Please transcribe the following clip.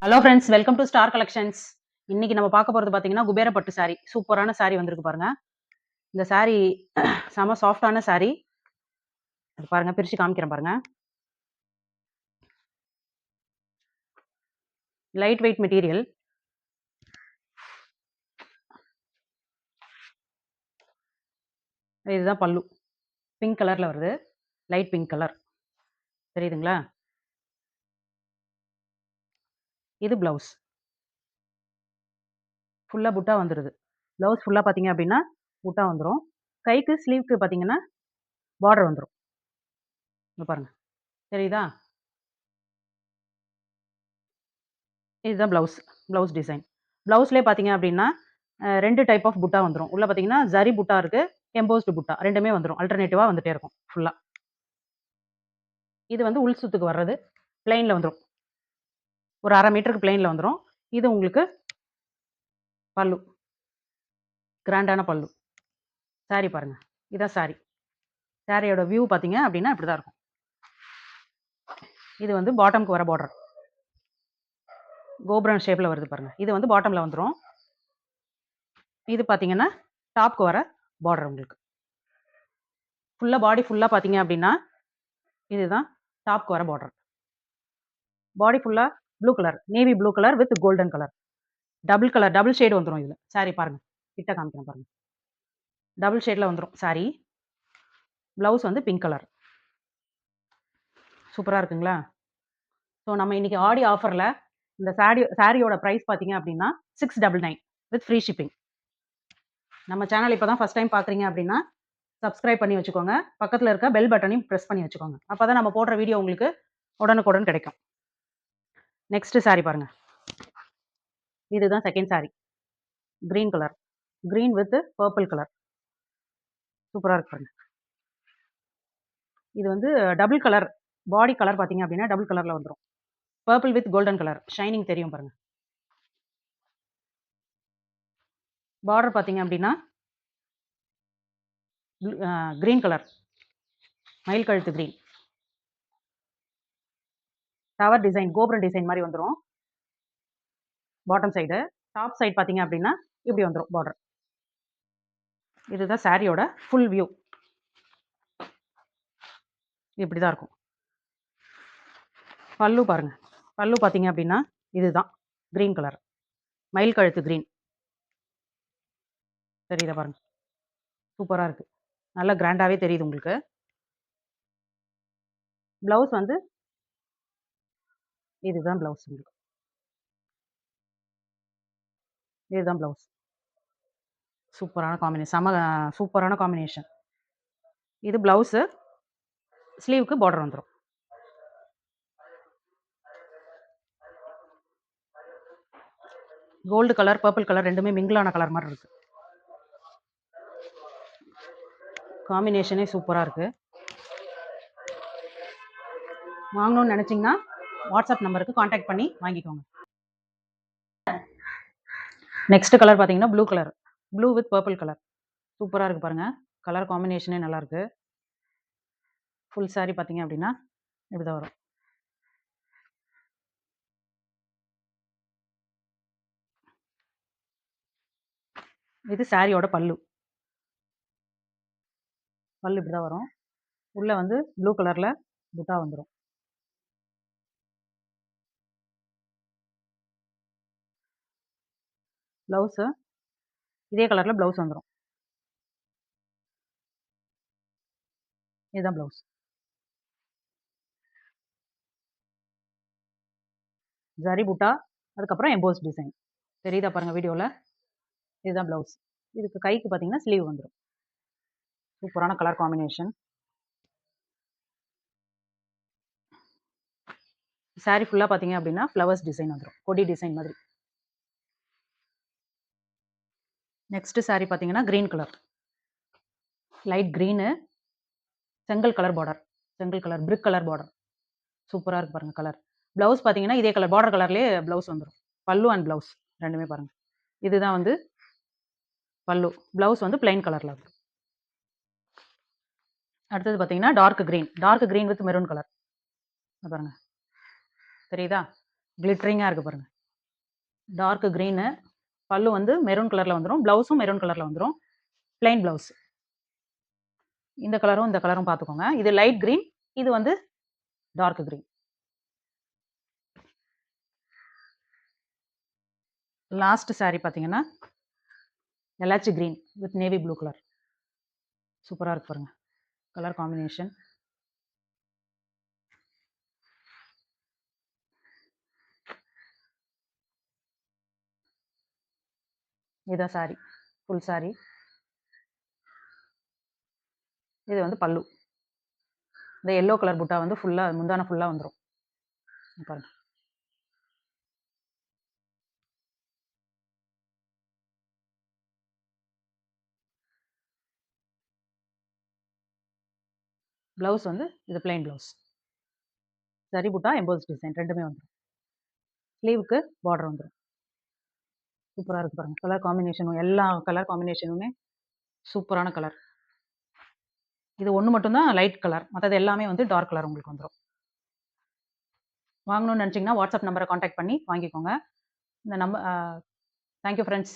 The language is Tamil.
Hello friends, welcome to star collections. இன்னைக்கு நம்ம பார்க்க போறது பார்த்தீங்கன்னா, குபேர பட்டு சாரி. சூப்பரான சாரி வந்திருக்கு பாருங்க. இந்த சாரி செம சாஃப்ட்டான சாரி. இது பாருங்க, பிரிச்சு காமிக்கிறேன் பாருங்க. Light weight material. இதுதான் பல்லு. பிங்க் கலர்ல வருது. Light pink colour. தெரியுதுங்களா? இது பிளவுஸ். ஃபுல்லா புட்டா வந்துருது. பிளவுஸ் ஃபுல்லா பார்த்தீங்க அப்படின்னா, புட்டா வந்துரும். கைக்கு ஸ்லீவ்க்கு பார்த்தீங்கன்னா, பார்டர் வந்துரும். இங்க பாருங்க. தெரியுதா? இதுதான் பிளவுஸ். Blouse design. பிளவுஸ்லயே பார்த்தீங்க அப்படின்னா, 2 டைப் ஆஃப் புட்டா வந்துரும். உள்ள பார்த்தீங்கன்னா, ஜரி புட்டா இருக்கு. எம்போஸ்டு புட்டா 2மே வந்துரும். அல்டர்னேட்டிவா வந்துட்டே இருக்கும் ஃபுல்லா. இது வந்து உள் சுத்துக்கு வர்றது. பிளெயின்ல வந்துரும். ஒரு 1/2 மீட்டருக்கு பிளெயின்ல வந்துரும். இது உங்களுக்கு பல்லு. கிராண்டான பல்லு. சாரி பாருங்க. இதான் சாரி. சாரியோட வியூ பார்த்தீங்க அப்படின்னா இப்படிதான் இருக்கும். இது வந்து பாட்டம்க்கு வர பார்டர். கோபுரம் ஷேப்ல வருது பாருங்க. இது வந்து பாட்டம்ல வந்துரும். இது பார்த்தீங்கன்னா, டாப்க்கு வர பார்டர் உங்களுக்கு. ஃபுல்லா பாடி ஃபுல்லா பார்த்தீங்க அப்படின்னா, இதுதான் டாப்க்கு வர பார்டர். பாடி ஃபுல்லா blue colour. Navy blue colour with golden colour. Double colour, double shade வந்துரும் இதுல. சாரி பாருங்க. கிட்ட காமிக்கிறேன் பாருங்க. டபுள் ஷேட்ல வந்துரும் சாரி. பிளவுஸ் வந்து பிங்க் கலர். சூப்பரா இருக்குங்களா? ஸோ நம்ம இன்னைக்கு ஆடி ஆஃபர்ல இந்த சாரியோட பிரைஸ் பார்த்தீங்க அப்படின்னா 699 வித் ஃப்ரீ ஷிப்பிங். நம்ம சேனல் இப்போ தான் ஃபர்ஸ்ட் டைம் பார்க்குறீங்க அப்படின்னா சப்ஸ்கிரைப் பண்ணி வச்சுக்கோங்க. பக்கத்தில் இருக்க பெல் பட்டனையும் ப்ரெஸ் பண்ணி வச்சுக்கோங்க. அப்போ தான் நம்ம போடுற வீடியோ உங்களுக்கு உடனுக்குடன் கிடைக்கும். நெக்ஸ்ட் சாரி பாருங்க. இதுதான் second sorry. Green colour. Green with purple colour. சூப்பராக இருக்கு பாருங்க. இது வந்து டபுள் கலர். பாடி கலர் பார்த்தீங்க அப்படின்னா டபுள் கலரில் வந்துடும். Purple with golden colour. Shining தெரியும் பாருங்க. பார்டர் பார்த்தீங்க அப்படின்னா கிரீன் கலர். மயில் கழுத்து கிரீன். டவர் டிசைன், கோபுரம் டிசைன் மாதிரி வந்துடும். Bottom side. டாப் சைடு பார்த்தீங்க அப்படின்னா இப்படி வந்துடும் பார்டர். இதுதான் சாரியோட ஃபுல் வியூ. இப்படி தான் இருக்கும். பல்லு பாருங்க. பல்லு பார்த்தீங்க அப்படின்னா இதுதான் கிரீன் கலர். மயில் கழுத்து கிரீன். தெரியுதா பாருங்க. சூப்பராக இருக்கு. நல்லா கிராண்டாகவே தெரியுது உங்களுக்கு. பிளவுஸ் வந்து இதுதான் பிளவுஸ் உங்களுக்கு. இதுதான் பிளவுஸ். சூப்பரான காம்பினேஷன். சூப்பரான காம்பினேஷன். இது பிளவுஸு. ஸ்லீவுக்கு பார்டர் வந்துடும். கோல்டு கலர், பர்பிள் கலர் ரெண்டுமே மிங்கிளான கலர் மாதிரி இருக்கு. காம்பினேஷனே சூப்பராக இருக்கு. வாங்கணும்னு நினச்சிங்கன்னா வாட்ஸ்அப் நம்பருக்கு காண்டாக்ட் பண்ணி வாங்கிக்கோங்க. நெக்ஸ்ட் கலர் பார்த்தீங்கன்னா blue colour. Blue with purple colour. சூப்பராக இருக்குது பாருங்கள். கலர் காம்பினேஷனே நல்லாயிருக்கு. ஃபுல் சாரி பார்த்தீங்க அப்படின்னா இப்படி தான் வரும். இது சாரியோட பல்லு. பல்லு இப்படி தான் வரும். உள்ளே வந்து ப்ளூ கலரில் புட்டா வந்துடும். ப்ளவுஸு இதே கலரில் ப்ளவுஸ் வந்துடும். இதுதான் ப்ளவுஸ். ஜரி புட்டா, அதுக்கப்புறம் எம்போஸ் டிசைன். தெரியுதா பாருங்கள் வீடியோவில். இதுதான் ப்ளவுஸ். இதுக்கு கைக்கு பார்த்தீங்கன்னா ஸ்லீவ் வந்துடும். சூப்பரான கலர் காம்பினேஷன். சாரி ஃபுல்லாக பார்த்தீங்க அப்படின்னா ஃப்ளவர்ஸ் டிசைன் வந்துடும். கொடி டிசைன் மாதிரி. நெக்ஸ்ட் சாரி பார்த்தீங்கன்னா கிரீன் கலர். Light green. செங்கல் கலர் பார்டர். செங்கல் கலர் பிரிக் கலர் பார்டர். சூப்பராக இருக்கு பாருங்கள் கலர். ப்ளவுஸ் பார்த்தீங்கன்னா இதே கலர் பார்டர் கலர்லேயே ப்ளவுஸ் வந்துடும். பல்லு அண்ட் ப்ளவுஸ் ரெண்டுமே பாருங்கள். இதுதான் வந்து பல்லு. ப்ளவுஸ் வந்து பிளைன் கலரில் இருக்கும். அடுத்தது பார்த்தீங்கன்னா dark green. Dark green with maroon colour. பாருங்கள். தெரியுதா? கிளிட்டரிங்காக இருக்குது பாருங்கள். Dark green. பல்லு வந்து மெரூன் கலர்ல வந்துரும். ப்ளவுஸும் மெரூன் கலர்ல வந்துரும். Plain blouse. இந்த கலரும், இந்த கலரும் பார்த்துக்கோங்க. இது லைட் கிரீன். இது வந்து டார்க் கிரீன். லாஸ்ட் சாரி பார்த்தீங்கன்னா, elaichi green with navy blue colour. சூப்பரா இருக்கு பாருங்க. Colour combination. இதான் சாரி. Full sorry. இது வந்து பல்லு. இந்த எல்லோ கலர் புட்டா வந்து ஃபுல்லா முந்தான ஃபுல்லா வந்துரும். பாருங்க. ப்ளவுஸ் வந்து இது பிளைன் ப்ளவுஸ். சரி புட்டா, எம்போஸ் டிசைன் 2மே வந்துரும். ஸ்லீவுக்கு பார்டர் வந்துரும். சூப்பரா இருக்கு பாருங்க. கலர் காம்பினேஷனும் எல்லா கலர் காம்பினேஷனுமே சூப்பரான கலர். இது ஒண்ணு மட்டும் தான் லைட் கலர். மத்தது எல்லாமே வந்து டார்க் கலர் உங்களுக்கு வந்துரும். வாங்கணும்னு நினைச்சீங்கன்னா, வாட்ஸ்அப் நம்பர கான்டாக்ட் பண்ணி வாங்கிக்கோங்க. இந்த நம்ப தேங்க் யூ ஃபிரெண்ட்ஸ்.